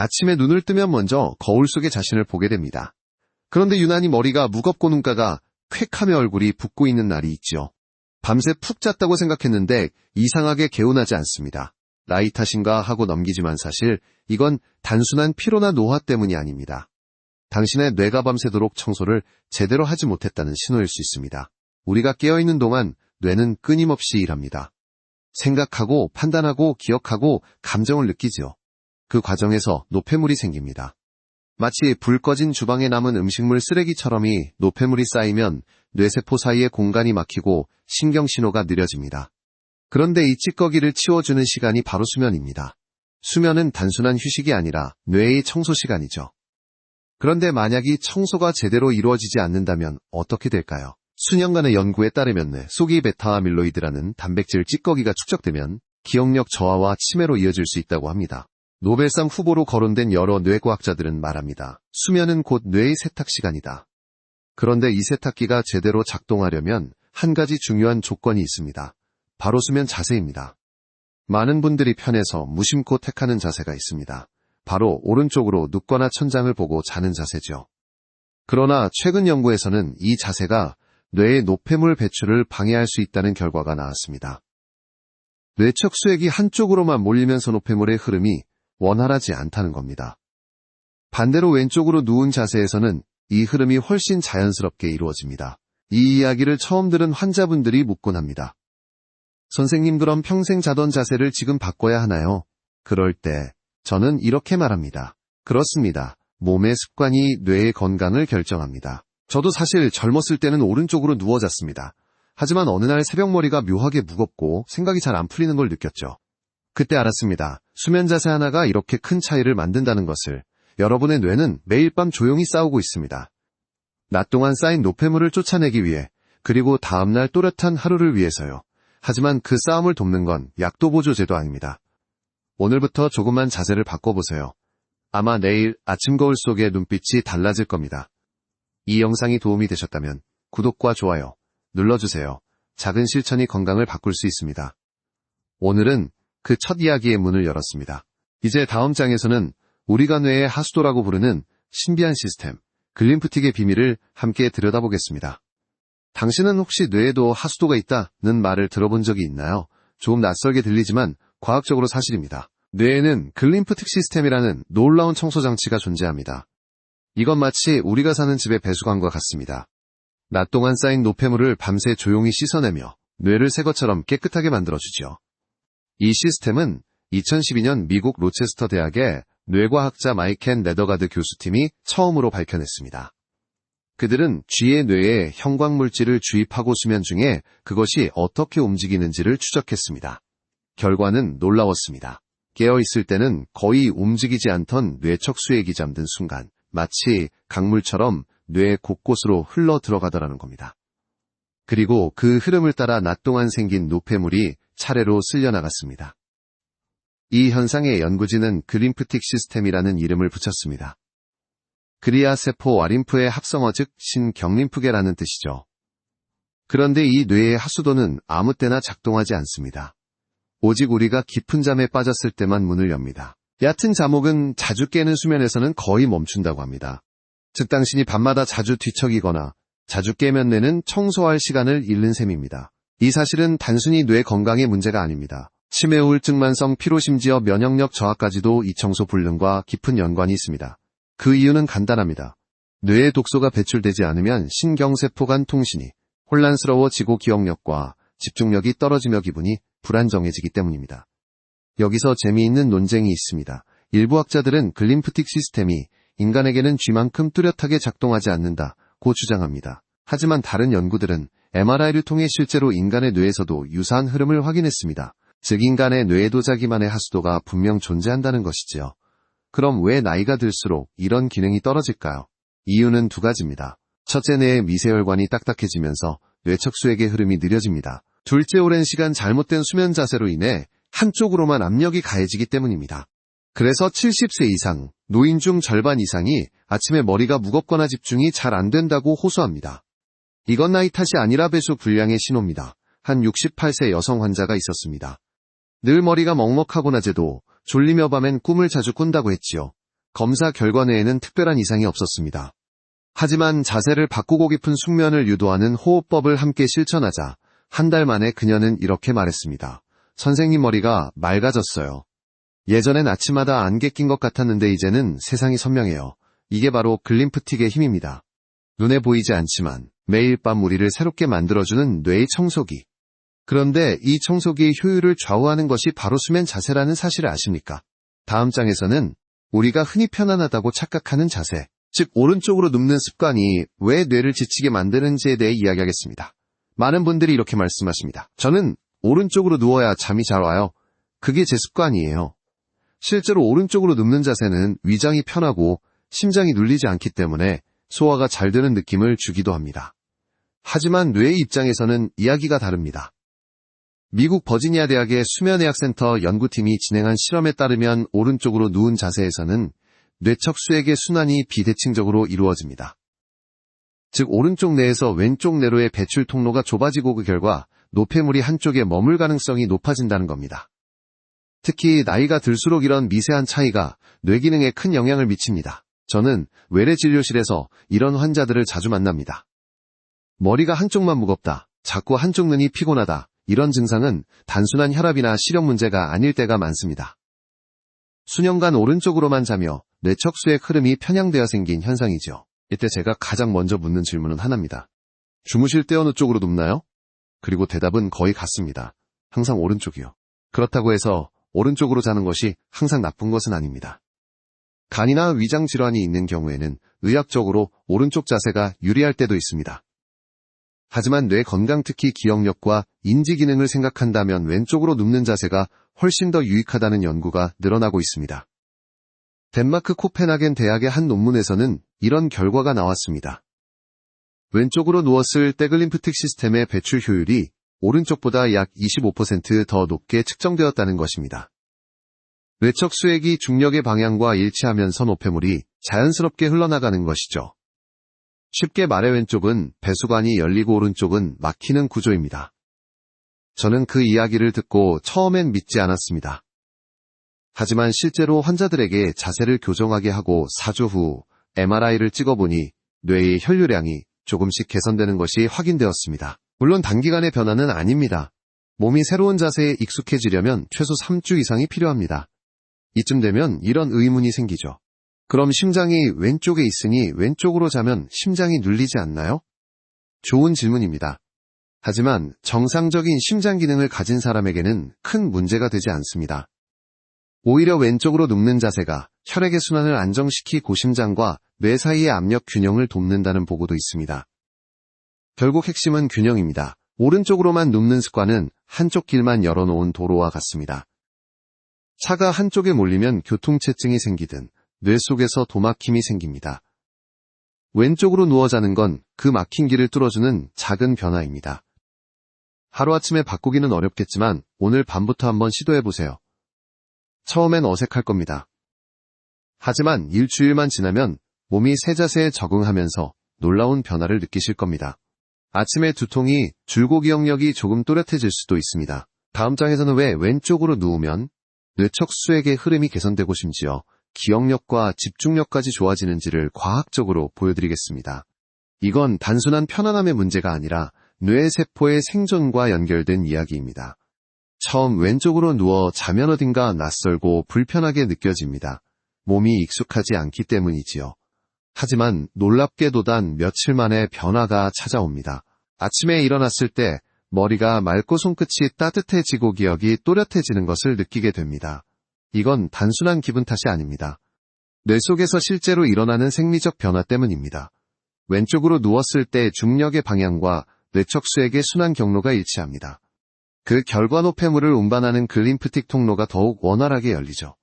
아침에 눈을 뜨면 먼저 거울 속의 자신을 보게 됩니다. 그런데 유난히 머리가 무겁고 눈가가 쾌하며 얼굴이 붓고 있는 날이 있죠. 밤새 푹 잤다고 생각했는데 이상하게 개운하지 않습니다. 나이 탓인가 하고 넘기지만 사실 이건 단순한 피로나 노화 때문이 아닙니다. 당신의 뇌가 밤새도록 청소를 제대로 하지 못했다는 신호일 수 있습니다. 우리가 깨어있는 동안 뇌는 끊임없이 일합니다. 생각하고 판단하고 기억하고 감정을 느끼죠. 그 과정에서 노폐물이 생깁니다. 마치 불 꺼진 주방에 남은 음식물 쓰레기처럼이 노폐물이 쌓이면 뇌세포 사이의 공간이 막히고 신경신호가 느려집니다. 그런데 이 찌꺼기를 치워주는 시간이 바로 수면입니다. 수면은 단순한 휴식이 아니라 뇌의 청소 시간이죠. 그런데 만약 이 청소가 제대로 이루어지지 않는다면 어떻게 될까요? 수년간의 연구에 따르면 뇌 속의 베타아밀로이드라는 단백질 찌꺼기가 축적되면 기억력 저하와 치매로 이어질 수 있다고 합니다. 노벨상 후보로 거론된 여러 뇌과학자들은 말합니다. 수면은 곧 뇌의 세탁 시간이다. 그런데 이 세탁기가 제대로 작동하려면 한 가지 중요한 조건이 있습니다. 바로 수면 자세입니다. 많은 분들이 편해서 무심코 택하는 자세가 있습니다. 바로 오른쪽으로 눕거나 천장을 보고 자는 자세죠. 그러나 최근 연구에서는 이 자세가 뇌의 노폐물 배출을 방해할 수 있다는 결과가 나왔습니다. 뇌척 수액이 한쪽으로만 몰리면서 노폐물의 흐름이 원활하지 않다는 겁니다. 반대로 왼쪽으로 누운 자세에서는 이 흐름이 훨씬 자연스럽게 이루어집니다. 이 이야기를 처음 들은 환자분들이 묻곤 합니다. 선생님, 그럼 평생 자던 자세를 지금 바꿔야 하나요? 그럴 때 저는 이렇게 말합니다. 그렇습니다. 몸의 습관이 뇌의 건강을 결정합니다. 저도 사실 젊었을 때는 오른쪽으로 누워 잤습니다. 하지만 어느 날 새벽머리가 묘하게 무겁고 생각이 잘 안 풀리는 걸 느꼈죠. 그때 알았습니다. 수면 자세 하나가 이렇게 큰 차이를 만든다는 것을. 여러분의 뇌는 매일 밤 조용히 싸우고 있습니다. 낮 동안 쌓인 노폐물을 쫓아내기 위해, 그리고 다음날 또렷한 하루를 위해서요. 하지만 그 싸움을 돕는 건 약도 보조제도 아닙니다. 오늘부터 조금만 자세를 바꿔보세요. 아마 내일 아침 거울 속의 눈빛이 달라질 겁니다. 이 영상이 도움이 되셨다면 구독과 좋아요 눌러주세요. 작은 실천이 건강을 바꿀 수 있습니다. 오늘은 그 첫 이야기의 문을 열었습니다. 이제 다음 장에서는 우리가 뇌의 하수도라고 부르는 신비한 시스템, 글림프틱의 비밀을 함께 들여다보겠습니다. 당신은 혹시 뇌에도 하수도가 있다는 말을 들어본 적이 있나요? 조금 낯설게 들리지만 과학적으로 사실입니다. 뇌에는 글림프틱 시스템이라는 놀라운 청소장치가 존재합니다. 이건 마치 우리가 사는 집의 배수관과 같습니다. 낮 동안 쌓인 노폐물을 밤새 조용히 씻어내며 뇌를 새 것처럼 깨끗하게 만들어주죠. 이 시스템은 2012년 미국 로체스터 대학의 뇌과학자 마이켄 네더가드 교수팀이 처음으로 밝혀냈습니다. 그들은 쥐의 뇌에 형광물질을 주입하고 수면 중에 그것이 어떻게 움직이는지를 추적했습니다. 결과는 놀라웠습니다. 깨어있을 때는 거의 움직이지 않던 뇌척 수액이 잠든 순간 마치 강물처럼 뇌 곳곳으로 흘러 들어가더라는 겁니다. 그리고 그 흐름을 따라 낮 동안 생긴 노폐물이 차례로 쓸려나갔습니다. 이 현상의 연구진은 글림프틱 시스템이라는 이름을 붙였습니다. 그리아 세포와 림프의 합성어, 즉 신경림프계라는 뜻이죠. 그런데 이 뇌의 하수도는 아무 때나 작동하지 않습니다. 오직 우리가 깊은 잠에 빠졌을 때만 문을 엽니다. 얕은 잠옥은 자주 깨는 수면에서는 거의 멈춘다고 합니다. 즉 당신이 밤마다 자주 뒤척이거나 자주 깨면 뇌는 청소할 시간을 잃는 셈입니다. 이 사실은 단순히 뇌 건강의 문제가 아닙니다. 치매, 우울증, 만성 피로, 심지어 면역력 저하까지도 이 청소 불능과 깊은 연관이 있습니다. 그 이유는 간단합니다. 뇌의 독소가 배출되지 않으면 신경세포 간 통신이 혼란스러워지고 기억력과 집중력이 떨어지며 기분이 불안정해지기 때문입니다. 여기서 재미있는 논쟁이 있습니다. 일부 학자들은 글림프틱 시스템이 인간에게는 쥐만큼 뚜렷하게 작동하지 않는다고 주장합니다. 하지만 다른 연구들은 MRI를 통해 실제로 인간의 뇌에서도 유사한 흐름을 확인했습니다. 즉 인간의 뇌에도 자기만의 하수도가 분명 존재한다는 것이지요. 그럼 왜 나이가 들수록 이런 기능이 떨어질까요? 이유는 두 가지입니다. 첫째, 뇌의 미세혈관이 딱딱해지면서 뇌척 수액의 흐름이 느려집니다. 둘째, 오랜 시간 잘못된 수면 자세로 인해 한쪽으로만 압력이 가해지기 때문입니다. 그래서 70세 이상, 노인 중 절반 이상이 아침에 머리가 무겁거나 집중이 잘 안 된다고 호소합니다. 이건 나이 탓이 아니라 배수 불량의 신호입니다. 한 68세 여성 환자가 있었습니다. 늘 머리가 먹먹하고 낮에도 졸리며 밤엔 꿈을 자주 꾼다고 했지요. 검사 결과 내에는 특별한 이상이 없었습니다. 하지만 자세를 바꾸고 깊은 숙면을 유도하는 호흡법을 함께 실천하자 한 달 만에 그녀는 이렇게 말했습니다. 선생님 머리가 맑아졌어요. 예전엔 아침마다 안개 낀 것 같았는데 이제는 세상이 선명해요. 이게 바로 글림프틱의 힘입니다. 눈에 보이지 않지만 매일 밤 우리를 새롭게 만들어주는 뇌의 청소기. 그런데 이 청소기의 효율을 좌우하는 것이 바로 수면 자세라는 사실을 아십니까? 다음 장에서는 우리가 흔히 편안하다고 착각하는 자세, 즉 오른쪽으로 눕는 습관이 왜 뇌를 지치게 만드는지에 대해 이야기하겠습니다. 많은 분들이 이렇게 말씀하십니다. 저는 오른쪽으로 누워야 잠이 잘 와요. 그게 제 습관이에요. 실제로 오른쪽으로 눕는 자세는 위장이 편하고 심장이 눌리지 않기 때문에 소화가 잘 되는 느낌을 주기도 합니다. 하지만 뇌의 입장에서는 이야기가 다릅니다. 미국 버지니아 대학의 수면의학센터 연구팀이 진행한 실험에 따르면 오른쪽으로 누운 자세에서는 뇌척 수액의 순환이 비대칭적으로 이루어집니다. 즉 오른쪽 뇌에서 왼쪽 뇌로의 배출 통로가 좁아지고 그 결과 노폐물이 한쪽에 머물 가능성이 높아진다는 겁니다. 특히 나이가 들수록 이런 미세한 차이가 뇌 기능에 큰 영향을 미칩니다. 저는 외래진료실에서 이런 환자들을 자주 만납니다. 머리가 한쪽만 무겁다, 자꾸 한쪽 눈이 피곤하다, 이런 증상은 단순한 혈압이나 시력 문제가 아닐 때가 많습니다. 수년간 오른쪽으로만 자며 뇌척 수액 흐름이 편향되어 생긴 현상이죠. 이때 제가 가장 먼저 묻는 질문은 하나입니다. 주무실 때 어느 쪽으로 눕나요? 그리고 대답은 거의 같습니다. 항상 오른쪽이요. 그렇다고 해서 오른쪽으로 자는 것이 항상 나쁜 것은 아닙니다. 간이나 위장 질환이 있는 경우에는 의학적으로 오른쪽 자세가 유리할 때도 있습니다. 하지만 뇌 건강, 특히 기억력과 인지 기능을 생각한다면 왼쪽으로 눕는 자세가 훨씬 더 유익하다는 연구가 늘어나고 있습니다. 덴마크 코펜하겐 대학의 한 논문에서는 이런 결과가 나왔습니다. 왼쪽으로 누웠을 때 글림프틱 시스템의 배출 효율이 오른쪽보다 약 25% 더 높게 측정되었다는 것입니다. 뇌척 수액이 중력의 방향과 일치하면서 노폐물이 자연스럽게 흘러나가는 것이죠. 쉽게 말해 왼쪽은 배수관이 열리고 오른쪽은 막히는 구조입니다. 저는 그 이야기를 듣고 처음엔 믿지 않았습니다. 하지만 실제로 환자들에게 자세를 교정하게 하고 4주 후 MRI를 찍어보니 뇌의 혈류량이 조금씩 개선되는 것이 확인되었습니다. 물론 단기간의 변화는 아닙니다. 몸이 새로운 자세에 익숙해지려면 최소 3주 이상이 필요합니다. 이쯤 되면 이런 의문이 생기죠. 그럼 심장이 왼쪽에 있으니 왼쪽으로 자면 심장이 눌리지 않나요? 좋은 질문입니다. 하지만 정상적인 심장 기능을 가진 사람에게는 큰 문제가 되지 않습니다. 오히려 왼쪽으로 눕는 자세가 혈액의 순환을 안정시키고 심장과 뇌 사이의 압력 균형을 돕는다는 보고도 있습니다. 결국 핵심은 균형입니다. 오른쪽으로만 눕는 습관은 한쪽 길만 열어놓은 도로와 같습니다. 차가 한쪽에 몰리면 교통체증이 생기든 뇌 속에서 도막힘이 생깁니다. 왼쪽으로 누워 자는 건 그 막힌 길을 뚫어주는 작은 변화입니다. 하루아침에 바꾸기는 어렵겠지만 오늘 밤부터 한번 시도해보세요. 처음엔 어색할 겁니다. 하지만 일주일만 지나면 몸이 새 자세에 적응하면서 놀라운 변화를 느끼실 겁니다. 아침에 두통이 줄고 기억력이 조금 또렷해질 수도 있습니다. 다음 장에서는 왜 왼쪽으로 누우면 뇌척 수액의 흐름이 개선되고 심지어 기억력과 집중력까지 좋아지는지를 과학적으로 보여드리겠습니다. 이건 단순한 편안함의 문제가 아니라 뇌세포의 생존과 연결된 이야기입니다. 처음 왼쪽으로 누워 자면 어딘가 낯설고 불편하게 느껴집니다. 몸이 익숙하지 않기 때문이지요. 하지만 놀랍게도 단 며칠 만에 변화가 찾아옵니다. 아침에 일어났을 때 머리가 맑고 손끝이 따뜻해지고 기억이 또렷해지는 것을 느끼게 됩니다. 이건 단순한 기분 탓이 아닙니다. 뇌 속에서 실제로 일어나는 생리적 변화 때문입니다. 왼쪽으로 누웠을 때 중력의 방향과 뇌척 수액의 순환 경로가 일치합니다. 그 결과 노폐물을 운반하는 글림프틱 통로가 더욱 원활하게 열리죠.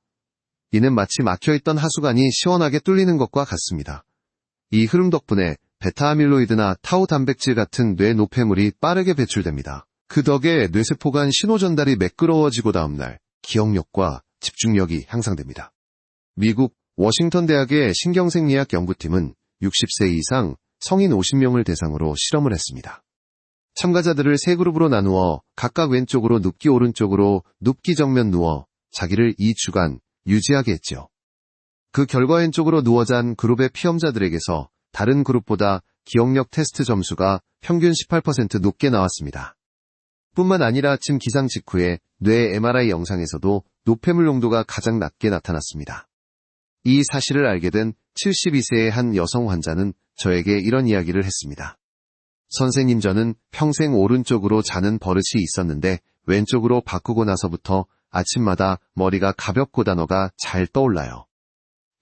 이는 마치 막혀있던 하수관이 시원하게 뚫리는 것과 같습니다. 이 흐름 덕분에 베타아밀로이드나 타우 단백질 같은 뇌 노폐물이 빠르게 배출됩니다. 그 덕에 뇌세포 간 신호 전달이 매끄러워지고 다음날 기억력과 집중력이 향상됩니다. 미국 워싱턴 대학의 신경생리학 연구팀은 60세 이상 성인 50명을 대상으로 실험을 했습니다. 참가자들을 세 그룹으로 나누어 각각 왼쪽으로 눕기 오른쪽으로 눕기 정면 누워 자기를 2주간 유지하게 했죠. 그 결과 왼쪽으로 누워 잔 그룹의 피험자들에게서 다른 그룹보다 기억력 테스트 점수가 평균 18% 높게 나왔습니다. 뿐만 아니라 아침 기상 직후에 뇌 MRI 영상에서도 노폐물 농도가 가장 낮게 나타났습니다. 이 사실을 알게 된 72세의 한 여성 환자는 저에게 이런 이야기를 했습니다. 선생님, 저는 평생 오른쪽으로 자는 버릇이 있었는데 왼쪽으로 바꾸고 나서부터 아침마다 머리가 가볍고 단어가 잘 떠올라요.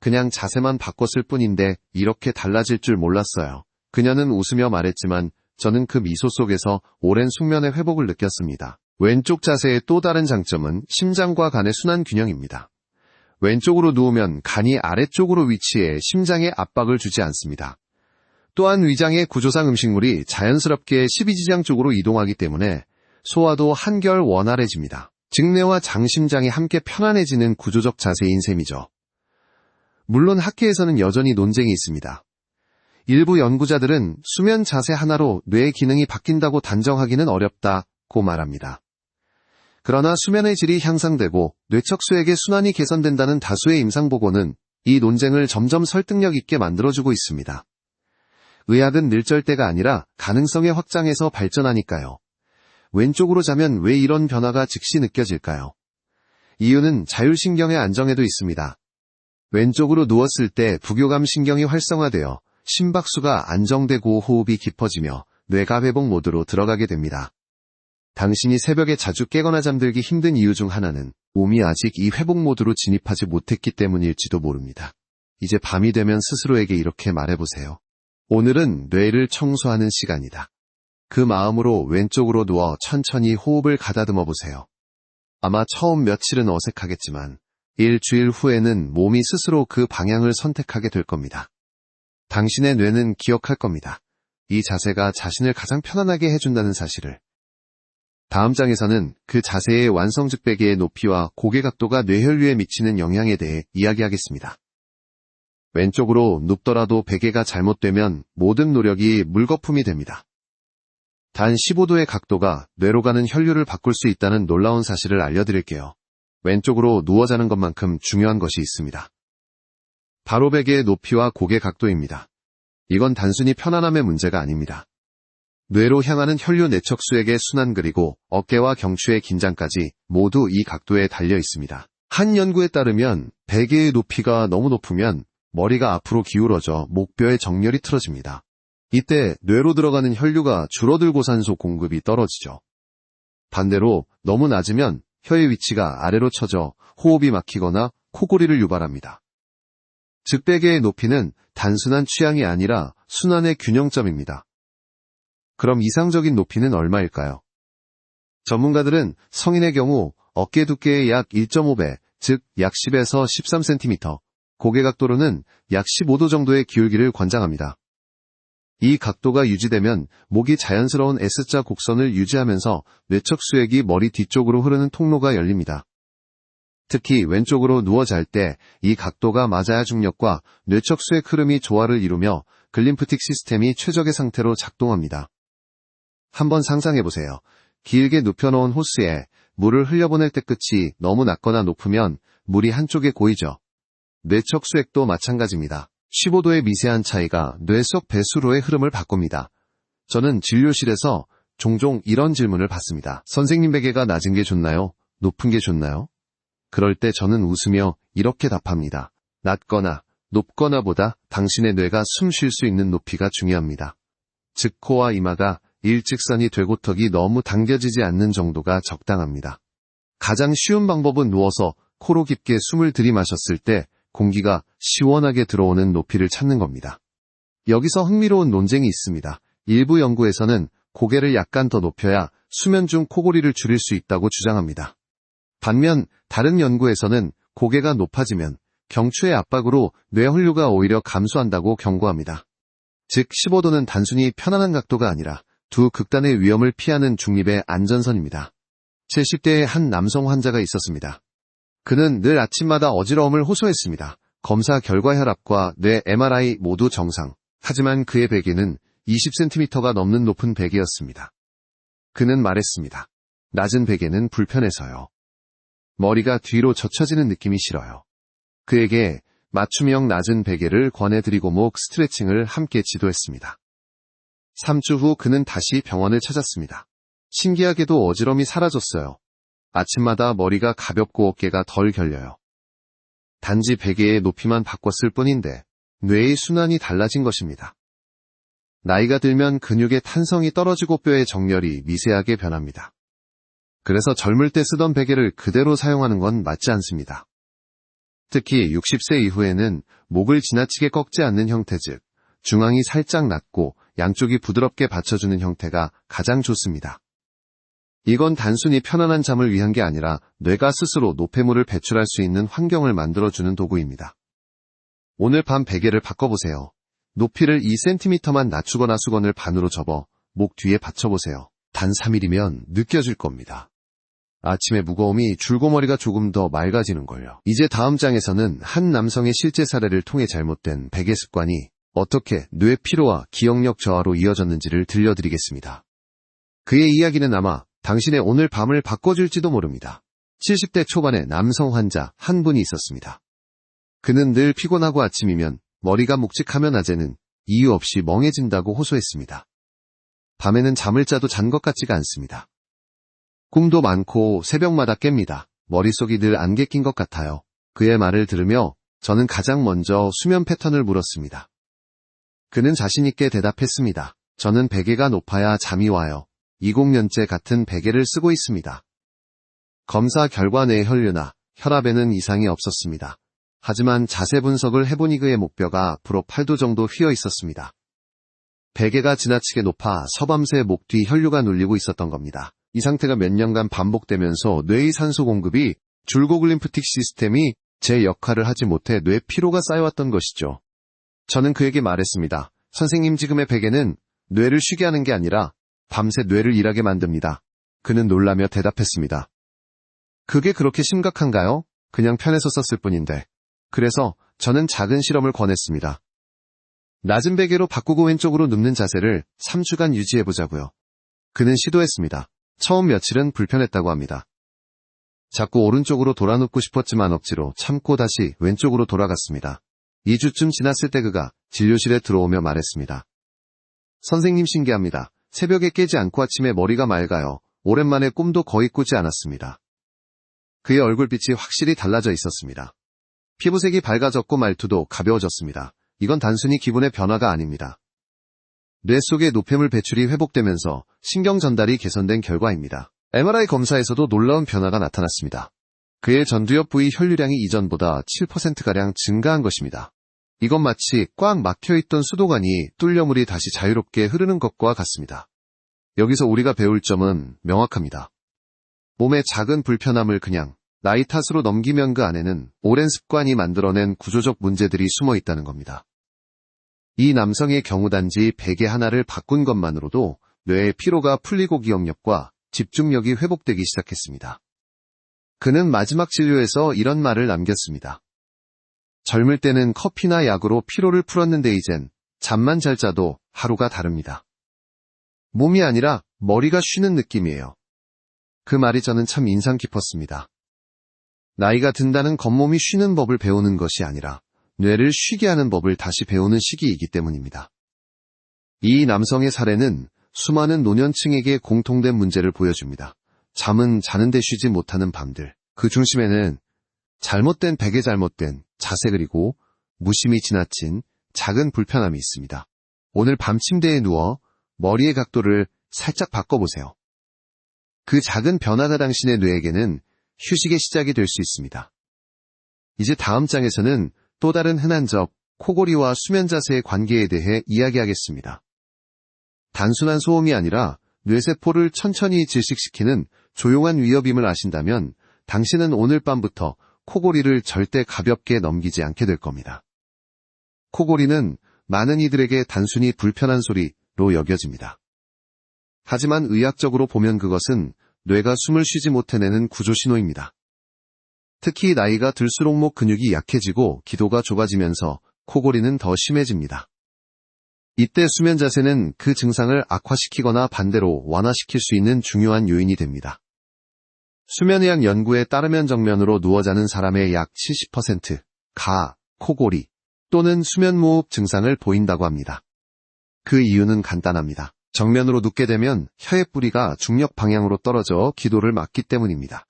그냥 자세만 바꿨을 뿐인데 이렇게 달라질 줄 몰랐어요. 그녀는 웃으며 말했지만 저는 그 미소 속에서 오랜 숙면의 회복을 느꼈습니다. 왼쪽 자세의 또 다른 장점은 심장과 간의 순환 균형입니다. 왼쪽으로 누우면 간이 아래쪽으로 위치해 심장에 압박을 주지 않습니다. 또한 위장의 구조상 음식물이 자연스럽게 십이지장 쪽으로 이동하기 때문에 소화도 한결 원활해집니다. 직뇌와 장심장이 함께 편안해지는 구조적 자세인 셈이죠. 물론 학계에서는 여전히 논쟁이 있습니다. 일부 연구자들은 수면 자세 하나로 뇌의 기능이 바뀐다고 단정하기는 어렵다고 말합니다. 그러나 수면의 질이 향상되고 뇌척수액의 순환이 개선된다는 다수의 임상보고는 이 논쟁을 점점 설득력 있게 만들어주고 있습니다. 의학은 늘절대가 아니라 가능성의 확장에서 발전하니까요. 왼쪽으로 자면 왜 이런 변화가 즉시 느껴질까요? 이유는 자율신경의 안정에도 있습니다. 왼쪽으로 누웠을 때 부교감 신경이 활성화되어 심박수가 안정되고 호흡이 깊어지며 뇌가 회복 모드로 들어가게 됩니다. 당신이 새벽에 자주 깨거나 잠들기 힘든 이유 중 하나는 몸이 아직 이 회복 모드로 진입하지 못했기 때문일지도 모릅니다. 이제 밤이 되면 스스로에게 이렇게 말해보세요. 오늘은 뇌를 청소하는 시간이다. 그 마음으로 왼쪽으로 누워 천천히 호흡을 가다듬어 보세요. 아마 처음 며칠은 어색하겠지만 일주일 후에는 몸이 스스로 그 방향을 선택하게 될 겁니다. 당신의 뇌는 기억할 겁니다. 이 자세가 자신을 가장 편안하게 해준다는 사실을. 다음 장에서는 그 자세의 완성즉 베개의 높이와 고개 각도가 뇌혈류에 미치는 영향에 대해 이야기하겠습니다. 왼쪽으로 눕더라도 베개가 잘못되면 모든 노력이 물거품이 됩니다. 단 15도의 각도가 뇌로 가는 혈류를 바꿀 수 있다는 놀라운 사실을 알려드릴게요. 왼쪽으로 누워 자는 것만큼 중요한 것이 있습니다. 바로 베개의 높이와 고개 각도입니다. 이건 단순히 편안함의 문제가 아닙니다. 뇌로 향하는 혈류 내척수액의 순환 그리고 어깨와 경추의 긴장까지 모두 이 각도에 달려 있습니다. 한 연구에 따르면 베개의 높이가 너무 높으면 머리가 앞으로 기울어져 목뼈의 정렬이 틀어집니다. 이때 뇌로 들어가는 혈류가 줄어들고 산소 공급이 떨어지죠. 반대로 너무 낮으면 혀의 위치가 아래로 처져 호흡이 막히거나 코골이를 유발합니다. 즉 베개의 높이는 단순한 취향이 아니라 순환의 균형점입니다. 그럼 이상적인 높이는 얼마일까요? 전문가들은 성인의 경우 어깨 두께의 약 1.5배, 즉 약 10에서 13cm, 고개 각도로는 약 15도 정도의 기울기를 권장합니다. 이 각도가 유지되면 목이 자연스러운 S자 곡선을 유지하면서 뇌척수액이 머리 뒤쪽으로 흐르는 통로가 열립니다. 특히 왼쪽으로 누워 잘 때 이 각도가 맞아야 중력과 뇌척수액 흐름이 조화를 이루며 글림프틱 시스템이 최적의 상태로 작동합니다. 한번 상상해보세요. 길게 눕혀놓은 호스에 물을 흘려보낼 때 끝이 너무 낮거나 높으면 물이 한쪽에 고이죠. 뇌척수액도 마찬가지입니다. 15도의 미세한 차이가 뇌 속 배수로의 흐름을 바꿉니다. 저는 진료실에서 종종 이런 질문을 받습니다. 선생님, 베개가 낮은 게 좋나요? 높은 게 좋나요? 그럴 때 저는 웃으며 이렇게 답합니다. 낮거나 높거나 보다 당신의 뇌가 숨 쉴 수 있는 높이가 중요합니다. 즉 코와 이마가 일직선이 되고 턱이 너무 당겨지지 않는 정도가 적당합니다. 가장 쉬운 방법은 누워서 코로 깊게 숨을 들이마셨을 때 공기가 시원하게 들어오는 높이를 찾는 겁니다. 여기서 흥미로운 논쟁이 있습니다. 일부 연구에서는 고개를 약간 더 높여야 수면 중 코골이를 줄일 수 있다고 주장합니다. 반면 다른 연구에서는 고개가 높아지면 경추의 압박으로 뇌혈류가 오히려 감소한다고 경고합니다. 즉 15도는 단순히 편안한 각도가 아니라 두 극단의 위험을 피하는 중립의 안전선입니다. 70대의 한 남성 환자가 있었습니다. 그는 늘 아침마다 어지러움을 호소했습니다. 검사 결과 혈압과 뇌 MRI 모두 정상. 하지만 그의 베개는 20cm가 넘는 높은 베개였습니다. 그는 말했습니다. 낮은 베개는 불편해서요. 머리가 뒤로 젖혀지는 느낌이 싫어요. 그에게 맞춤형 낮은 베개를 권해드리고 목 스트레칭을 함께 지도했습니다. 3주 후 그는 다시 병원을 찾았습니다. 신기하게도 어지럼이 사라졌어요. 아침마다 머리가 가볍고 어깨가 덜 결려요. 단지 베개의 높이만 바꿨을 뿐인데 뇌의 순환이 달라진 것입니다. 나이가 들면 근육의 탄성이 떨어지고 뼈의 정렬이 미세하게 변합니다. 그래서 젊을 때 쓰던 베개를 그대로 사용하는 건 맞지 않습니다. 특히 60세 이후에는 목을 지나치게 꺾지 않는 형태 즉 중앙이 살짝 낮고 양쪽이 부드럽게 받쳐주는 형태가 가장 좋습니다. 이건 단순히 편안한 잠을 위한 게 아니라 뇌가 스스로 노폐물을 배출할 수 있는 환경을 만들어주는 도구입니다. 오늘 밤 베개를 바꿔보세요. 높이를 2cm만 낮추거나 수건을 반으로 접어 목 뒤에 받쳐보세요. 단 3일이면 느껴질 겁니다. 아침의 무거움이 줄고머리가 조금 더 맑아지는걸요. 이제 다음 장에서는 한 남성의 실제 사례를 통해 잘못된 베개 습관이 어떻게 뇌 피로와 기억력 저하로 이어졌는지를 들려드리겠습니다. 그의 이야기는 아마 당신의 오늘 밤을 바꿔줄지도 모릅니다. 70대 초반의 남성 환자 한 분이 있었습니다. 그는 늘 피곤하고 아침이면 머리가 묵직하며 낮에는 이유 없이 멍해진다고 호소했습니다. 밤에는 잠을 자도 잔 것 같지가 않습니다. 꿈도 많고 새벽마다 깹니다. 머릿속이 늘 안개 낀 것 같아요. 그의 말을 들으며 저는 가장 먼저 수면 패턴을 물었습니다. 그는 자신있게 대답했습니다. 저는 베개가 높아야 잠이 와요. 20년째 같은 베개를 쓰고 있습니다. 검사 결과 내 혈류나 혈압에는 이상이 없었습니다. 하지만 자세 분석을 해보니 그의 목뼈가 앞으로 8도 정도 휘어 있었습니다. 베개가 지나치게 높아 서밤새 목 뒤 혈류가 눌리고 있었던 겁니다. 이 상태가 몇 년간 반복되면서 뇌의 산소 공급이 줄고 글림프틱 시스템이 제 역할을 하지 못해 뇌 피로가 쌓여왔던 것이죠. 저는 그에게 말했습니다. 선생님 지금의 베개는 뇌를 쉬게 하는 게 아니라 밤새 뇌를 일하게 만듭니다. 그는 놀라며 대답했습니다. 그게 그렇게 심각한가요? 그냥 편해서 썼을 뿐인데. 그래서 저는 작은 실험을 권했습니다. 낮은 베개로 바꾸고 왼쪽으로 눕는 자세를 3주간 유지해보자고요. 그는 시도했습니다. 처음 며칠은 불편했다고 합니다. 자꾸 오른쪽으로 돌아 눕고 싶었지만 억지로 참고 다시 왼쪽으로 돌아갔습니다. 2주쯤 지났을 때 그가 진료실에 들어오며 말했습니다. 선생님 신기합니다. 새벽에 깨지 않고 아침에 머리가 맑아요. 오랜만에 꿈도 거의 꾸지 않았습니다. 그의 얼굴빛이 확실히 달라져 있었습니다. 피부색이 밝아졌고 말투도 가벼워졌습니다. 이건 단순히 기분의 변화가 아닙니다. 뇌 속의 노폐물 배출이 회복되면서 신경 전달이 개선된 결과입니다. MRI 검사에서도 놀라운 변화가 나타났습니다. 그의 전두엽 부위 혈류량이 이전보다 7%가량 증가한 것입니다. 이건 마치 꽉 막혀있던 수도관이 뚫려 물이 다시 자유롭게 흐르는 것과 같습니다. 여기서 우리가 배울 점은 명확합니다. 몸의 작은 불편함을 그냥 나이 탓으로 넘기면 그 안에는 오랜 습관이 만들어낸 구조적 문제들이 숨어 있다는 겁니다. 이 남성의 경우 단지 베개 하나를 바꾼 것만으로도 뇌의 피로가 풀리고 기억력과 집중력이 회복되기 시작했습니다. 그는 마지막 진료에서 이런 말을 남겼습니다. 젊을 때는 커피나 약으로 피로를 풀었는데 이젠 잠만 잘 자도 하루가 다릅니다. 몸이 아니라 머리가 쉬는 느낌이에요. 그 말이 저는 참 인상 깊었습니다. 나이가 든다는 겉몸이 쉬는 법을 배우는 것이 아니라 뇌를 쉬게 하는 법을 다시 배우는 시기이기 때문입니다. 이 남성의 사례는 수많은 노년층에게 공통된 문제를 보여줍니다. 잠은 자는데 쉬지 못하는 밤들. 그 중심에는 잘못된 베개 잘못된 자세 그리고 무심히 지나친 작은 불편함이 있습니다. 오늘 밤 침대에 누워 머리의 각도를 살짝 바꿔보세요. 그 작은 변화가 당신의 뇌에게는 휴식의 시작이 될 수 있습니다. 이제 다음 장에서는 또 다른 흔한 적, 코골이와 수면 자세의 관계에 대해 이야기하겠습니다. 단순한 소음이 아니라 뇌세포를 천천히 질식시키는 조용한 위협임을 아신다면 당신은 오늘 밤부터 코골이를 절대 가볍게 넘기지 않게 될 겁니다. 코골이는 많은 이들에게 단순히 불편한 소리로 여겨집니다. 하지만 의학적으로 보면 그것은 뇌가 숨을 쉬지 못해내는 구조신호입니다. 특히 나이가 들수록 목 근육이 약해지고 기도가 좁아지면서 코골이는 더 심해집니다. 이때 수면 자세는 그 증상을 악화시키거나 반대로 완화시킬 수 있는 중요한 요인이 됩니다. 수면의학 연구에 따르면 정면으로 누워 자는 사람의 약 70%가 코골이 또는 수면무호흡 증상을 보인다고 합니다. 그 이유는 간단합니다. 정면으로 눕게 되면 혀의 뿌리가 중력 방향으로 떨어져 기도를 막기 때문입니다.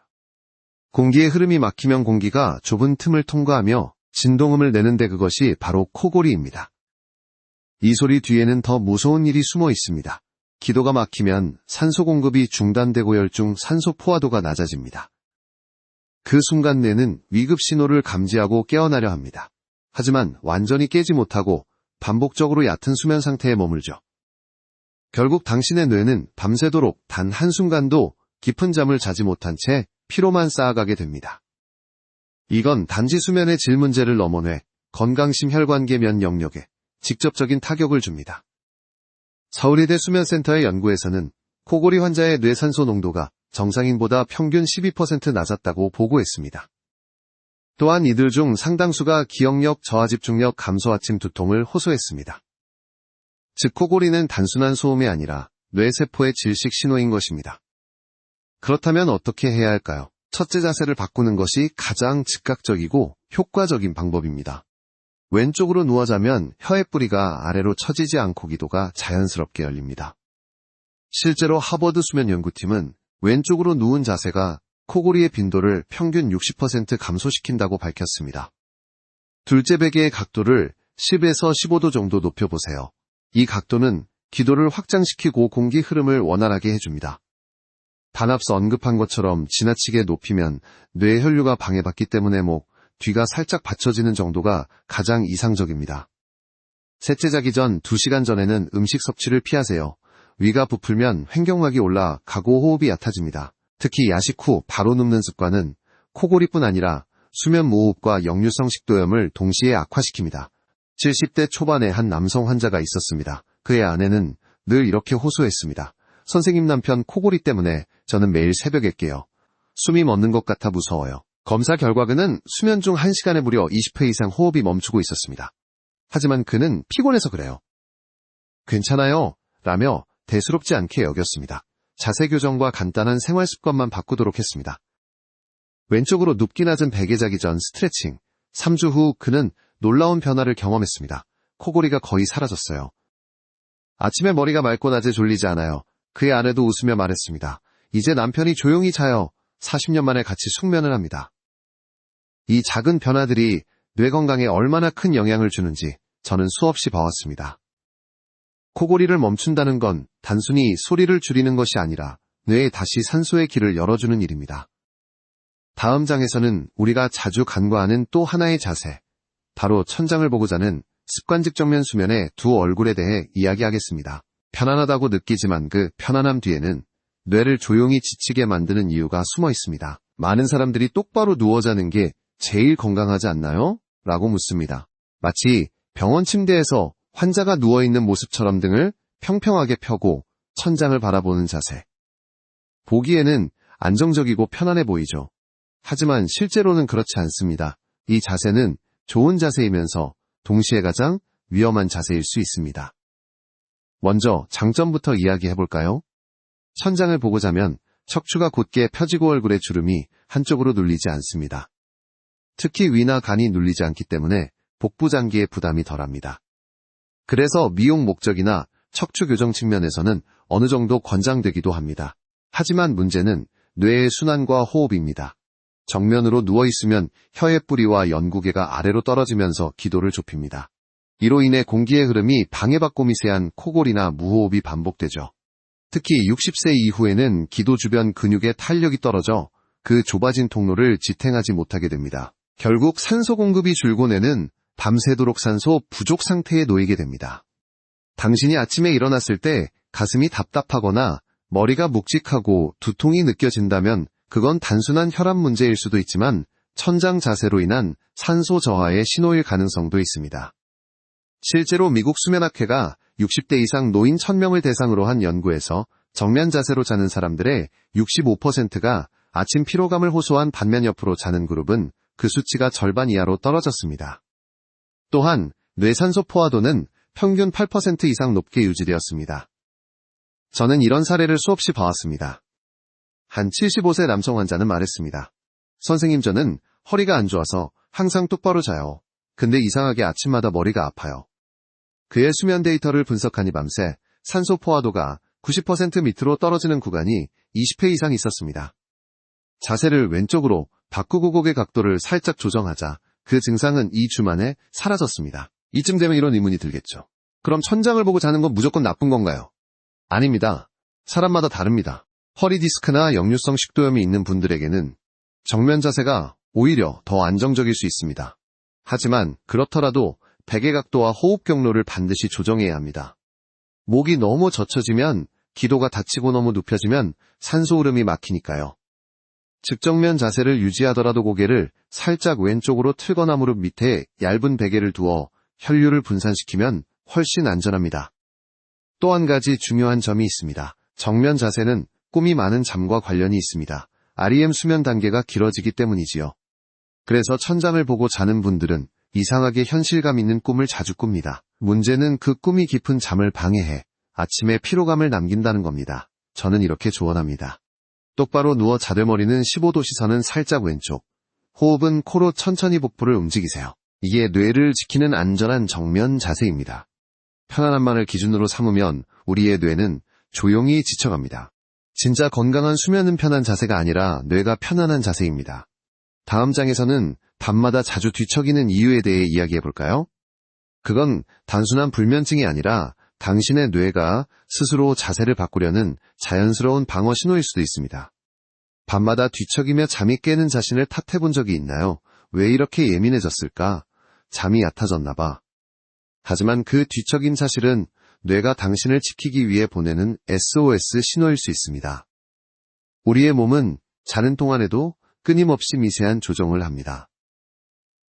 공기의 흐름이 막히면 공기가 좁은 틈을 통과하며 진동음을 내는데 그것이 바로 코골이입니다. 이 소리 뒤에는 더 무서운 일이 숨어 있습니다. 기도가 막히면 산소 공급이 중단되고 혈중 산소 포화도가 낮아집니다. 그 순간 뇌는 위급 신호를 감지하고 깨어나려 합니다. 하지만 완전히 깨지 못하고 반복적으로 얕은 수면 상태에 머물죠. 결국 당신의 뇌는 밤새도록 단 한순간도 깊은 잠을 자지 못한 채 피로만 쌓아가게 됩니다. 이건 단지 수면의 질 문제를 넘어 뇌, 건강심혈관계 면 영역에 직접적인 타격을 줍니다. 서울의대 수면센터의 연구에서는 코골이 환자의 뇌산소 농도가 정상인보다 평균 12% 낮았다고 보고했습니다. 또한 이들 중 상당수가 기억력, 저하집중력, 감소아침, 두통을 호소했습니다. 즉 코골이는 단순한 소음이 아니라 뇌세포의 질식 신호인 것입니다. 그렇다면 어떻게 해야 할까요? 첫째, 자세를 바꾸는 것이 가장 즉각적이고 효과적인 방법입니다. 왼쪽으로 누워 자면 혀의 뿌리가 아래로 처지지 않고 기도가 자연스럽게 열립니다. 실제로 하버드 수면연구팀은 왼쪽으로 누운 자세가 코골이의 빈도를 평균 60% 감소시킨다고 밝혔습니다. 둘째 베개의 각도를 10에서 15도 정도 높여보세요. 이 각도는 기도를 확장시키고 공기 흐름을 원활하게 해줍니다. 단 앞서 언급한 것처럼 지나치게 높이면 뇌 혈류가 방해받기 때문에 목, 뒤가 살짝 받쳐지는 정도가 가장 이상적입니다. 셋째, 자기 전 2시간 전에는 음식 섭취를 피하세요. 위가 부풀면 횡격막이 올라 가고 호흡이 얕아집니다. 특히 야식 후 바로 눕는 습관은 코골이뿐 아니라 수면 무호흡과 역류성 식도염을 동시에 악화시킵니다. 70대 초반의 한 남성 환자가 있었습니다. 그의 아내는 늘 이렇게 호소했습니다. 선생님, 남편 코골이 때문에 저는 매일 새벽에 깨요. 숨이 멎는 것 같아 무서워요. 검사 결과 그는 수면 중 1시간에 무려 20회 이상 호흡이 멈추고 있었습니다. 하지만 그는 피곤해서 그래요. 괜찮아요 라며 대수롭지 않게 여겼습니다. 자세 교정과 간단한 생활 습관만 바꾸도록 했습니다. 왼쪽으로 눕기 낮은 베개 자기 전 스트레칭. 3주 후 그는 놀라운 변화를 경험했습니다. 코골이가 거의 사라졌어요. 아침에 머리가 맑고 낮에 졸리지 않아요. 그의 아내도 웃으며 말했습니다. 이제 남편이 조용히 자요. 40년 만에 같이 숙면을 합니다. 이 작은 변화들이 뇌 건강에 얼마나 큰 영향을 주는지 저는 수없이 봐왔습니다. 코골이를 멈춘다는 건 단순히 소리를 줄이는 것이 아니라 뇌에 다시 산소의 길을 열어주는 일입니다. 다음 장에서는 우리가 자주 간과하는 또 하나의 자세, 바로 천장을 보고 자는 습관적 정면 수면의 두 얼굴에 대해 이야기하겠습니다. 편안하다고 느끼지만 그 편안함 뒤에는 뇌를 조용히 지치게 만드는 이유가 숨어 있습니다. 많은 사람들이 똑바로 누워 자는 게 제일 건강하지 않나요? 라고 묻습니다. 마치 병원 침대에서 환자가 누워있는 모습처럼 등을 평평하게 펴고 천장을 바라보는 자세. 보기에는 안정적이고 편안해 보이죠. 하지만 실제로는 그렇지 않습니다. 이 자세는 좋은 자세이면서 동시에 가장 위험한 자세일 수 있습니다. 먼저 장점부터 이야기해볼까요? 천장을 보고 자면 척추가 곧게 펴지고 얼굴의 주름이 한쪽으로 눌리지 않습니다. 특히 위나 간이 눌리지 않기 때문에 복부 장기의 부담이 덜합니다. 그래서 미용 목적이나 척추 교정 측면에서는 어느 정도 권장되기도 합니다. 하지만 문제는 뇌의 순환과 호흡입니다. 정면으로 누워있으면 혀의 뿌리와 연구개가 아래로 떨어지면서 기도를 좁힙니다. 이로 인해 공기의 흐름이 방해받고 미세한 코골이나 무호흡이 반복되죠. 특히 60세 이후에는 기도 주변 근육의 탄력이 떨어져 그 좁아진 통로를 지탱하지 못하게 됩니다. 결국 산소 공급이 줄고 뇌는 밤새도록 산소 부족 상태에 놓이게 됩니다. 당신이 아침에 일어났을 때 가슴이 답답하거나 머리가 묵직하고 두통이 느껴진다면 그건 단순한 혈압 문제일 수도 있지만 천장 자세로 인한 산소 저하의 신호일 가능성도 있습니다. 실제로 미국 수면학회가 60대 이상 노인 1000명을 대상으로 한 연구에서 정면 자세로 자는 사람들의 65%가 아침 피로감을 호소한 반면 옆으로 자는 그룹은 그 수치가 절반 이하로 떨어졌습니다. 또한 뇌산소 포화도는 평균 8% 이상 높게 유지되었습니다. 저는 이런 사례를 수없이 봐왔습니다. 한 75세 남성 환자는 말했습니다. 선생님, 저는 허리가 안 좋아서 항상 똑바로 자요. 근데 이상하게 아침마다 머리가 아파요. 그의 수면 데이터를 분석하니 밤새 산소 포화도가 90% 밑으로 떨어지는 구간이 20회 이상 있었습니다. 자세를 왼쪽으로 바꾸고 고개 각도를 살짝 조정하자 그 증상은 2주 만에 사라졌습니다. 이쯤 되면 이런 의문이 들겠죠. 그럼 천장을 보고 자는 건 무조건 나쁜 건가요? 아닙니다. 사람마다 다릅니다. 허리 디스크나 역류성 식도염이 있는 분들에게는 정면 자세가 오히려 더 안정적일 수 있습니다. 하지만 그렇더라도 베개 각도와 호흡 경로를 반드시 조정해야 합니다. 목이 너무 젖혀지면 기도가 닫히고 너무 눕혀지면 산소 흐름이 막히니까요. 직정면 자세를 유지하더라도 고개를 살짝 왼쪽으로 틀거나 무릎 밑에 얇은 베개를 두어 혈류를 분산시키면 훨씬 안전합니다. 또 한 가지 중요한 점이 있습니다. 정면 자세는 꿈이 많은 잠과 관련이 있습니다. REM 수면 단계가 길어지기 때문이지요. 그래서 천장을 보고 자는 분들은 이상하게 현실감 있는 꿈을 자주 꿉니다. 문제는 그 꿈이 깊은 잠을 방해해 아침에 피로감을 남긴다는 겁니다. 저는 이렇게 조언합니다. 똑바로 누워 자대머리는 15도 시선은 살짝 왼쪽, 호흡은 코로 천천히 복부를 움직이세요. 이게 뇌를 지키는 안전한 정면 자세입니다. 편안함만을 기준으로 삼으면 우리의 뇌는 조용히 지쳐갑니다. 진짜 건강한 수면은 편한 자세가 아니라 뇌가 편안한 자세입니다. 다음 장에서는 밤마다 자주 뒤척이는 이유에 대해 이야기해볼까요? 그건 단순한 불면증이 아니라 당신의 뇌가 스스로 자세를 바꾸려는 자연스러운 방어 신호일 수도 있습니다. 밤마다 뒤척이며 잠이 깨는 자신을 탓해본 적이 있나요? 왜 이렇게 예민해졌을까? 잠이 얕아졌나 봐. 하지만 그 뒤척임 사실은 뇌가 당신을 지키기 위해 보내는 SOS 신호일 수 있습니다. 우리의 몸은 자는 동안에도 끊임없이 미세한 조정을 합니다.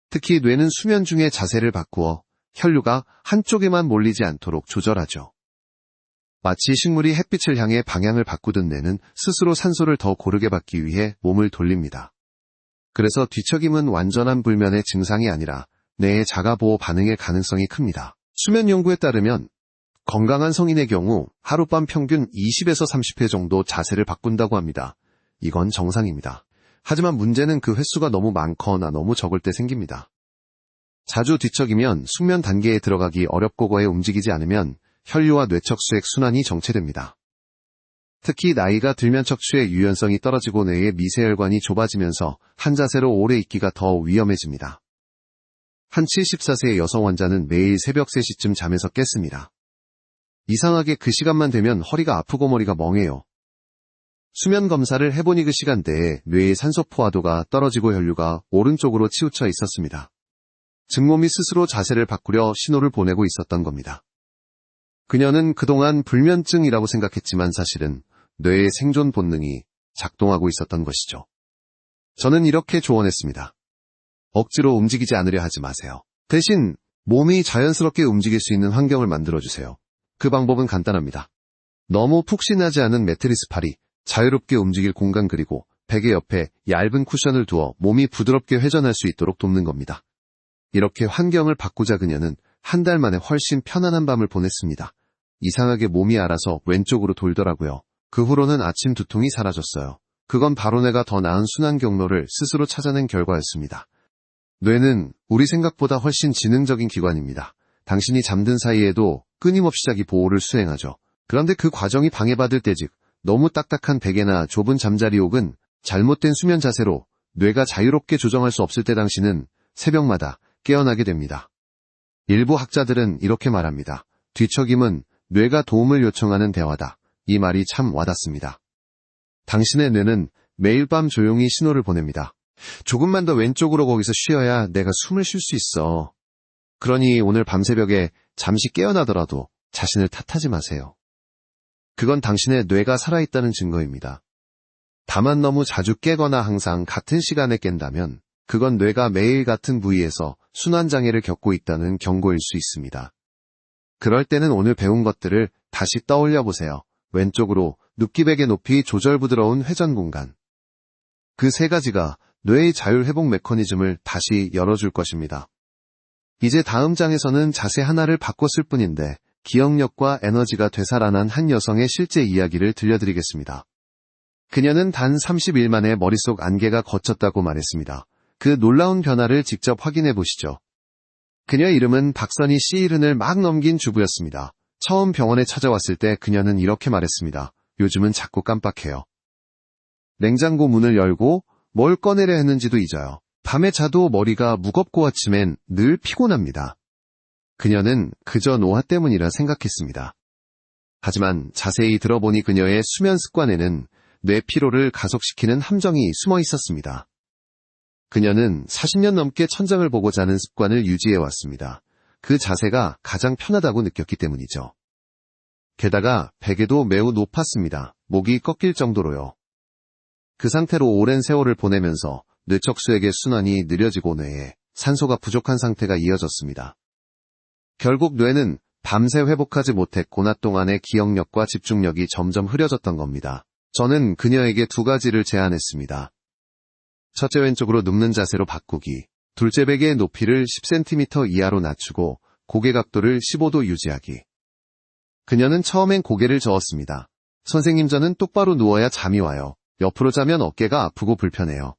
특히 뇌는 수면 중에 자세를 바꾸어 혈류가 한쪽에만 몰리지 않도록 조절하죠. 마치 식물이 햇빛을 향해 방향을 바꾸듯 뇌는 스스로 산소를 더 고르게 받기 위해 몸을 돌립니다. 그래서 뒤척임은 완전한 불면의 증상이 아니라 뇌의 자가보호 반응의 가능성이 큽니다. 수면 연구에 따르면 건강한 성인의 경우 하룻밤 평균 20에서 30회 정도 자세를 바꾼다고 합니다. 이건 정상입니다. 하지만 문제는 그 횟수가 너무 많거나 너무 적을 때 생깁니다. 자주 뒤척이면 숙면 단계에 들어가기 어렵고 거에 움직이지 않으면 혈류와 뇌척수액 순환이 정체됩니다. 특히 나이가 들면 척추의 유연성이 떨어지고 뇌의 미세혈관이 좁아지면서 한 자세로 오래 있기가 더 위험해집니다. 한 74세의 여성 환자는 매일 새벽 3시쯤 잠에서 깼습니다. 이상하게 그 시간만 되면 허리가 아프고 머리가 멍해요. 수면 검사를 해보니 그 시간대에 뇌의 산소 포화도가 떨어지고 혈류가 오른쪽으로 치우쳐 있었습니다. 즉 몸이 스스로 자세를 바꾸려 신호를 보내고 있었던 겁니다. 그녀는 그동안 불면증이라고 생각했지만 사실은 뇌의 생존 본능이 작동하고 있었던 것이죠. 저는 이렇게 조언했습니다. 억지로 움직이지 않으려 하지 마세요. 대신 몸이 자연스럽게 움직일 수 있는 환경을 만들어주세요. 그 방법은 간단합니다. 너무 푹신하지 않은 매트리스 팔이 자유롭게 움직일 공간 그리고 베개 옆에 얇은 쿠션을 두어 몸이 부드럽게 회전할 수 있도록 돕는 겁니다. 이렇게 환경을 바꾸자 그녀는 한 달 만에 훨씬 편안한 밤을 보냈습니다. 이상하게 몸이 알아서 왼쪽으로 돌더라고요. 그 후로는 아침 두통이 사라졌어요. 그건 바로 뇌가 더 나은 순환 경로를 스스로 찾아낸 결과였습니다. 뇌는 우리 생각보다 훨씬 지능적인 기관입니다. 당신이 잠든 사이에도 끊임없이 자기 보호를 수행하죠. 그런데 그 과정이 방해받을 때 즉 너무 딱딱한 베개나 좁은 잠자리 혹은 잘못된 수면 자세로 뇌가 자유롭게 조정할 수 없을 때 당신은 새벽마다 깨어나게 됩니다. 일부 학자들은 이렇게 말합니다. 뒤척임은 뇌가 도움을 요청하는 대화다. 이 말이 참 와닿습니다. 당신의 뇌는 매일 밤 조용히 신호를 보냅니다. 조금만 더 왼쪽으로 거기서 쉬어야 내가 숨을 쉴 수 있어. 그러니 오늘 밤새벽에 잠시 깨어나더라도 자신을 탓하지 마세요. 그건 당신의 뇌가 살아있다는 증거입니다. 다만 너무 자주 깨거나 항상 같은 시간에 깬다면 그건 뇌가 매일 같은 부위에서 순환장애를 겪고 있다는 경고일 수 있습니다. 그럴 때는 오늘 배운 것들을 다시 떠올려 보세요. 왼쪽으로 눕기베개 높이 조절 부드러운 회전 공간. 그 세 가지가 뇌의 자율 회복 메커니즘을 다시 열어줄 것입니다. 이제 다음 장에서는 자세 하나를 바꿨을 뿐인데 기억력과 에너지가 되살아난 한 여성의 실제 이야기를 들려드리겠습니다. 그녀는 단 30일 만에 머릿속 안개가 걷혔다고 말했습니다. 그 놀라운 변화를 직접 확인해 보시죠. 그녀의 이름은 박선희 씨. 70을 막 넘긴 주부였습니다. 처음 병원에 찾아왔을 때 그녀는 이렇게 말했습니다. 요즘은 자꾸 깜빡해요. 냉장고 문을 열고 뭘 꺼내려 했는지도 잊어요. 밤에 자도 머리가 무겁고 아침엔 늘 피곤합니다. 그녀는 그저 노화 때문이라 생각했습니다. 하지만 자세히 들어보니 그녀의 수면 습관에는 뇌 피로를 가속시키는 함정이 숨어 있었습니다. 그녀는 40년 넘게 천장을 보고 자는 습관을 유지해왔습니다. 그 자세가 가장 편하다고 느꼈기 때문이죠. 게다가 베개도 매우 높았습니다. 목이 꺾일 정도로요. 그 상태로 오랜 세월을 보내면서 뇌척수액의 순환이 느려지고 뇌에 산소가 부족한 상태가 이어졌습니다. 결국 뇌는 밤새 회복하지 못했고 낮 동안의 기억력과 집중력이 점점 흐려졌던 겁니다. 저는 그녀에게 2가지를 제안했습니다. 첫째, 왼쪽으로 눕는 자세로 바꾸기. 둘째, 베개의 높이를 10cm 이하로 낮추고 고개 각도를 15도 유지하기. 그녀는 처음엔 고개를 저었습니다. 선생님, 저는 똑바로 누워야 잠이 와요. 옆으로 자면 어깨가 아프고 불편해요.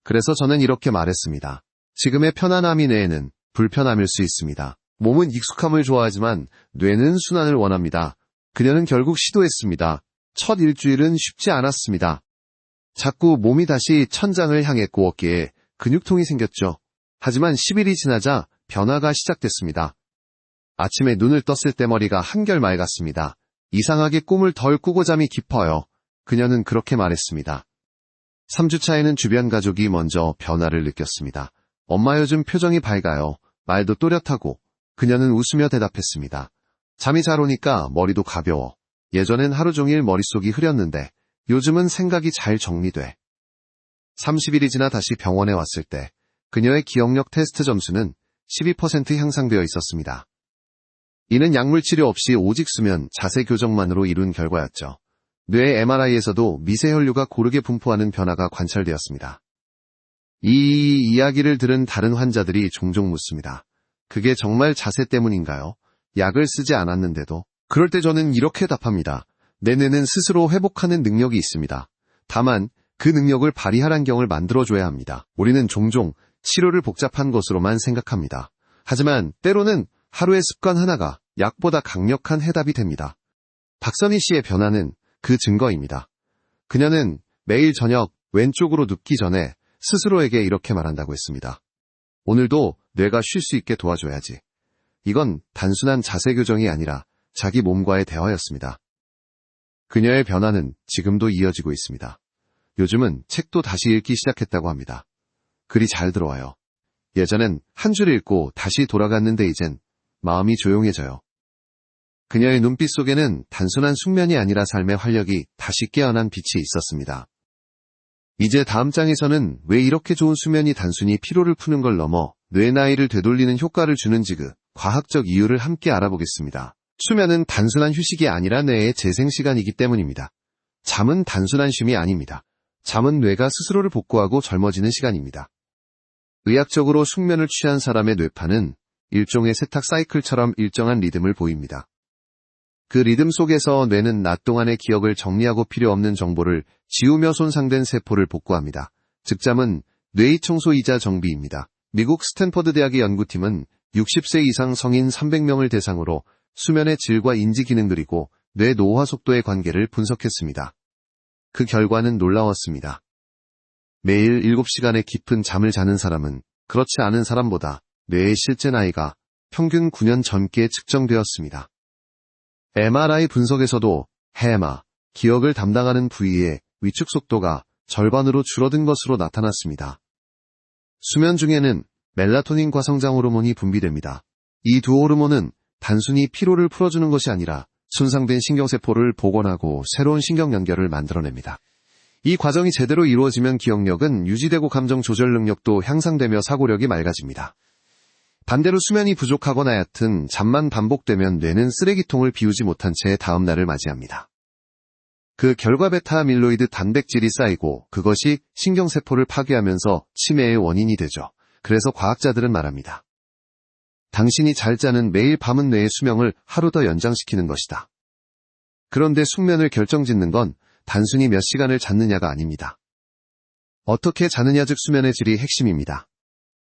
그래서 저는 이렇게 말했습니다. 지금의 편안함이 뇌에는 불편함일 수 있습니다. 몸은 익숙함을 좋아하지만 뇌는 순환을 원합니다. 그녀는 결국 시도했습니다. 첫 일주일은 쉽지 않았습니다. 자꾸 몸이 다시 천장을 향했고 어깨에 근육통이 생겼죠. 하지만 10일이 지나자 변화가 시작됐습니다. 아침에 눈을 떴을 때 머리가 한결 맑았습니다. 이상하게 꿈을 덜 꾸고 잠이 깊어요. 그녀는 그렇게 말했습니다. 3주차에는 주변 가족이 먼저 변화를 느꼈습니다. 엄마 요즘 표정이 밝아요. 말도 또렷하고. 그녀는 웃으며 대답했습니다. 잠이 잘 오니까 머리도 가벼워. 예전엔 하루 종일 머릿속이 흐렸는데 요즘은 생각이 잘 정리돼. 30일이 지나 다시 병원에 왔을 때 그녀의 기억력 테스트 점수는 12% 향상되어 있었습니다. 이는 약물 치료 없이 오직 수면, 자세 교정만으로 이룬 결과였죠. 뇌 MRI에서도 미세혈류가 고르게 분포하는 변화가 관찰되었습니다. 이 이야기를 들은 다른 환자들이 종종 묻습니다. 그게 정말 자세 때문인가요? 약을 쓰지 않았는데도. 그럴 때 저는 이렇게 답합니다. 내 뇌는 스스로 회복하는 능력이 있습니다. 다만 그 능력을 발휘할 환경을 만들어줘야 합니다. 우리는 종종 치료를 복잡한 것으로만 생각합니다. 하지만 때로는 하루의 습관 하나가 약보다 강력한 해답이 됩니다. 박선희 씨의 변화는 그 증거입니다. 그녀는 매일 저녁 왼쪽으로 눕기 전에 스스로에게 이렇게 말한다고 했습니다. 오늘도 뇌가 쉴 수 있게 도와줘야지. 이건 단순한 자세 교정이 아니라 자기 몸과의 대화였습니다. 그녀의 변화는 지금도 이어지고 있습니다. 요즘은 책도 다시 읽기 시작했다고 합니다. 글이 잘 들어와요. 예전엔 한 줄 읽고 다시 돌아갔는데 이젠 마음이 조용해져요. 그녀의 눈빛 속에는 단순한 숙면이 아니라 삶의 활력이 다시 깨어난 빛이 있었습니다. 이제 다음 장에서는 왜 이렇게 좋은 수면이 단순히 피로를 푸는 걸 넘어 뇌 나이를 되돌리는 효과를 주는지 그 과학적 이유를 함께 알아보겠습니다. 수면은 단순한 휴식이 아니라 뇌의 재생시간이기 때문입니다. 잠은 단순한 쉼이 아닙니다. 잠은 뇌가 스스로를 복구하고 젊어지는 시간입니다. 의학적으로 숙면을 취한 사람의 뇌파는 일종의 세탁 사이클처럼 일정한 리듬을 보입니다. 그 리듬 속에서 뇌는 낮 동안의 기억을 정리하고 필요 없는 정보를 지우며 손상된 세포를 복구합니다. 즉 잠은 뇌의 청소이자 정비입니다. 미국 스탠퍼드 대학의 연구팀은 60세 이상 성인 300명을 대상으로 수면의 질과 인지 기능 그리고 뇌 노화 속도의 관계를 분석했습니다. 그 결과는 놀라웠습니다. 매일 7시간의 깊은 잠을 자는 사람은 그렇지 않은 사람보다 뇌의 실제 나이가 평균 9년 젊게 측정되었습니다. MRI 분석에서도 해마, 기억을 담당하는 부위의 위축 속도가 절반으로 줄어든 것으로 나타났습니다. 수면 중에는 멜라토닌과 성장 호르몬이 분비됩니다. 이 두 호르몬은 단순히 피로를 풀어주는 것이 아니라 손상된 신경세포를 복원하고 새로운 신경 연결을 만들어냅니다. 이 과정이 제대로 이루어지면 기억력은 유지되고 감정 조절 능력도 향상되며 사고력이 맑아집니다. 반대로 수면이 부족하거나 얕은 잠만 반복되면 뇌는 쓰레기통을 비우지 못한 채 다음 날을 맞이합니다. 그 결과 베타 아밀로이드 단백질이 쌓이고 그것이 신경세포를 파괴하면서 치매의 원인이 되죠. 그래서 과학자들은 말합니다. 당신이 잘 자는 매일 밤은 뇌의 수명을 하루 더 연장시키는 것이다. 그런데 숙면을 결정짓는 건 단순히 몇 시간을 잤느냐가 아닙니다. 어떻게 자느냐 즉 수면의 질이 핵심입니다.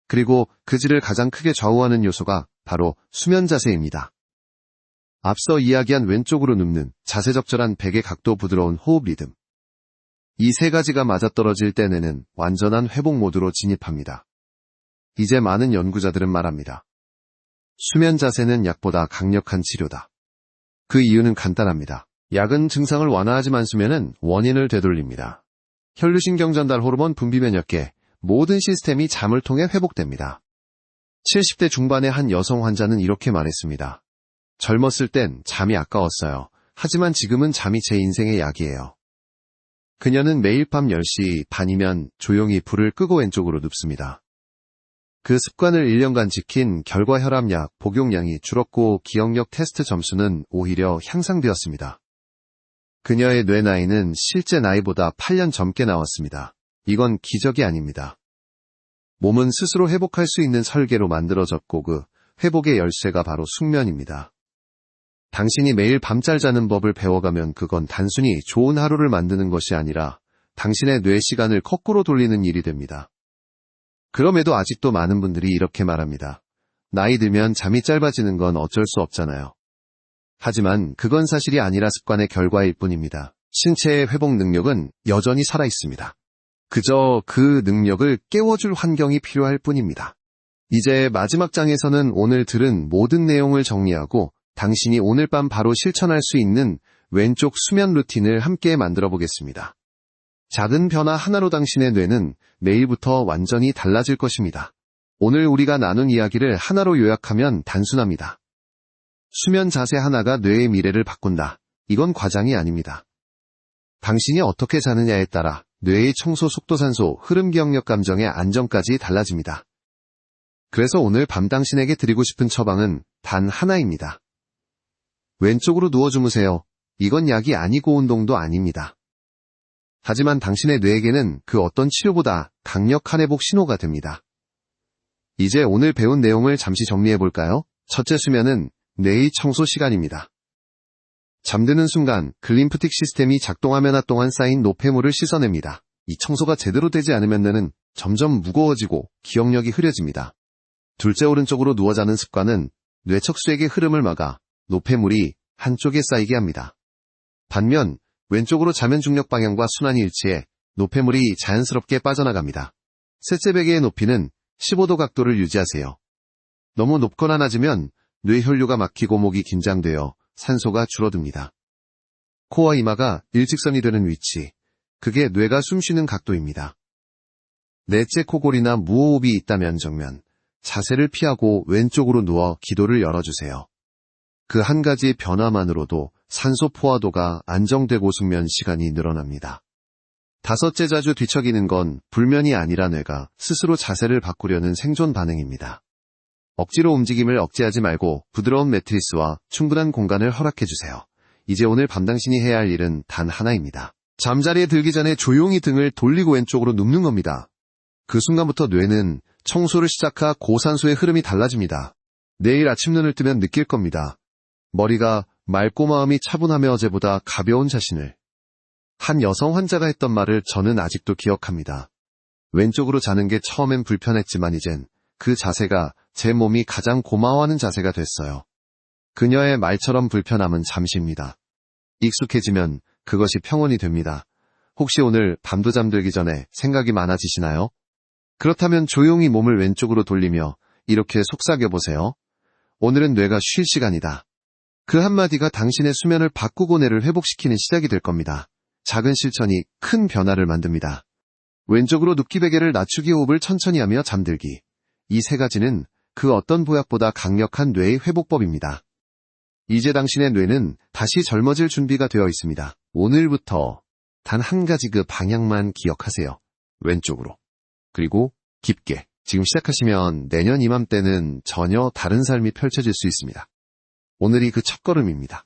그리고 그 질을 가장 크게 좌우하는 요소가 바로 수면 자세입니다. 앞서 이야기한 왼쪽으로 눕는 자세 적절한 베개 각도 부드러운 호흡 리듬. 이 세 가지가 맞아떨어질 때 뇌는 완전한 회복 모드로 진입합니다. 이제 많은 연구자들은 말합니다. 수면 자세는 약보다 강력한 치료다. 그 이유는 간단합니다. 약은 증상을 완화하지만 수면은 원인을 되돌립니다. 혈류신경 전달 호르몬 분비 면역계, 모든 시스템이 잠을 통해 회복됩니다. 70대 중반의 한 여성 환자는 이렇게 말했습니다. 젊었을 땐 잠이 아까웠어요. 하지만 지금은 잠이 제 인생의 약이에요. 그녀는 매일 밤 10시 반이면 조용히 불을 끄고 왼쪽으로 눕습니다. 그 습관을 1년간 지킨 결과 혈압약 복용량이 줄었고 기억력 테스트 점수는 오히려 향상되었습니다. 그녀의 뇌 나이는 실제 나이보다 8년 젊게 나왔습니다. 이건 기적이 아닙니다. 몸은 스스로 회복할 수 있는 설계로 만들어졌고 그 회복의 열쇠가 바로 숙면입니다. 당신이 매일 밤잘 자는 법을 배워가면 그건 단순히 좋은 하루를 만드는 것이 아니라 당신의 뇌 시간을 거꾸로 돌리는 일이 됩니다. 그럼에도 아직도 많은 분들이 이렇게 말합니다. 나이 들면 잠이 짧아지는 건 어쩔 수 없잖아요. 하지만 그건 사실이 아니라 습관의 결과일 뿐입니다. 신체의 회복 능력은 여전히 살아있습니다. 그저 그 능력을 깨워줄 환경이 필요할 뿐입니다. 이제 마지막 장에서는 오늘 들은 모든 내용을 정리하고 당신이 오늘 밤 바로 실천할 수 있는 왼쪽 수면 루틴을 함께 만들어 보겠습니다. 작은 변화 하나로 당신의 뇌는 내일부터 완전히 달라질 것입니다. 오늘 우리가 나눈 이야기를 하나로 요약하면 단순합니다. 수면 자세 하나가 뇌의 미래를 바꾼다. 이건 과장이 아닙니다. 당신이 어떻게 자느냐에 따라 뇌의 청소 속도, 산소, 흐름, 기억력, 감정의 안정까지 달라집니다. 그래서 오늘 밤 당신에게 드리고 싶은 처방은 단 하나입니다. 왼쪽으로 누워 주무세요. 이건 약이 아니고 운동도 아닙니다. 하지만 당신의 뇌에게는 그 어떤 치료보다 강력한 회복 신호가 됩니다. 이제 오늘 배운 내용을 잠시 정리해 볼까요? 첫째, 수면은 뇌의 청소 시간입니다. 잠드는 순간 글림프틱 시스템이 작동하며 낮 동안 쌓인 노폐물을 씻어냅니다. 이 청소가 제대로 되지 않으면 뇌는 점점 무거워지고 기억력이 흐려집니다. 둘째, 오른쪽으로 누워 자는 습관은 뇌척수액의 흐름을 막아 노폐물이 한쪽에 쌓이게 합니다. 반면 왼쪽으로 자면 중력 방향과 순환이 일치해 노폐물이 자연스럽게 빠져나갑니다. 셋째, 베개의 높이는 15도 각도를 유지하세요. 너무 높거나 낮으면 뇌 혈류가 막히고 목이 긴장되어 산소가 줄어듭니다. 코와 이마가 일직선이 되는 위치, 그게 뇌가 숨쉬는 각도입니다. 넷째, 코골이나 무호흡이 있다면 정면, 자세를 피하고 왼쪽으로 누워 기도를 열어주세요. 그 한 가지 변화만으로도 산소 포화도가 안정되고 숙면 시간이 늘어납니다. 다섯째, 자주 뒤척이는 건 불면이 아니라 뇌가 스스로 자세를 바꾸려는 생존 반응입니다. 억지로 움직임을 억제하지 말고 부드러운 매트리스와 충분한 공간을 허락해주세요. 이제 오늘 밤 당신이 해야 할 일은 단 하나입니다. 잠자리에 들기 전에 조용히 등을 돌리고 왼쪽으로 눕는 겁니다. 그 순간부터 뇌는 청소를 시작하 고산소의 흐름이 달라집니다. 내일 아침 눈을 뜨면 느낄 겁니다. 머리가 맑고 마음이 차분하며 어제보다 가벼운 자신을. 한 여성 환자가 했던 말을 저는 아직도 기억합니다. 왼쪽으로 자는 게 처음엔 불편했지만 이젠 그 자세가 제 몸이 가장 고마워하는 자세가 됐어요. 그녀의 말처럼 불편함은 잠시입니다. 익숙해지면 그것이 평온이 됩니다. 혹시 오늘 밤도 잠들기 전에 생각이 많아지시나요? 그렇다면 조용히 몸을 왼쪽으로 돌리며 이렇게 속삭여보세요. 오늘은 뇌가 쉴 시간이다. 그 한마디가 당신의 수면을 바꾸고 뇌를 회복시키는 시작이 될 겁니다. 작은 실천이 큰 변화를 만듭니다. 왼쪽으로 눕기, 베개를 낮추기, 호흡을 천천히 하며 잠들기. 이 세 가지는 그 어떤 보약보다 강력한 뇌의 회복법입니다. 이제 당신의 뇌는 다시 젊어질 준비가 되어 있습니다. 오늘부터 단 한 가지 그 방향만 기억하세요. 왼쪽으로. 그리고 깊게. 지금 시작하시면 내년 이맘때는 전혀 다른 삶이 펼쳐질 수 있습니다. 오늘이 그 첫걸음입니다.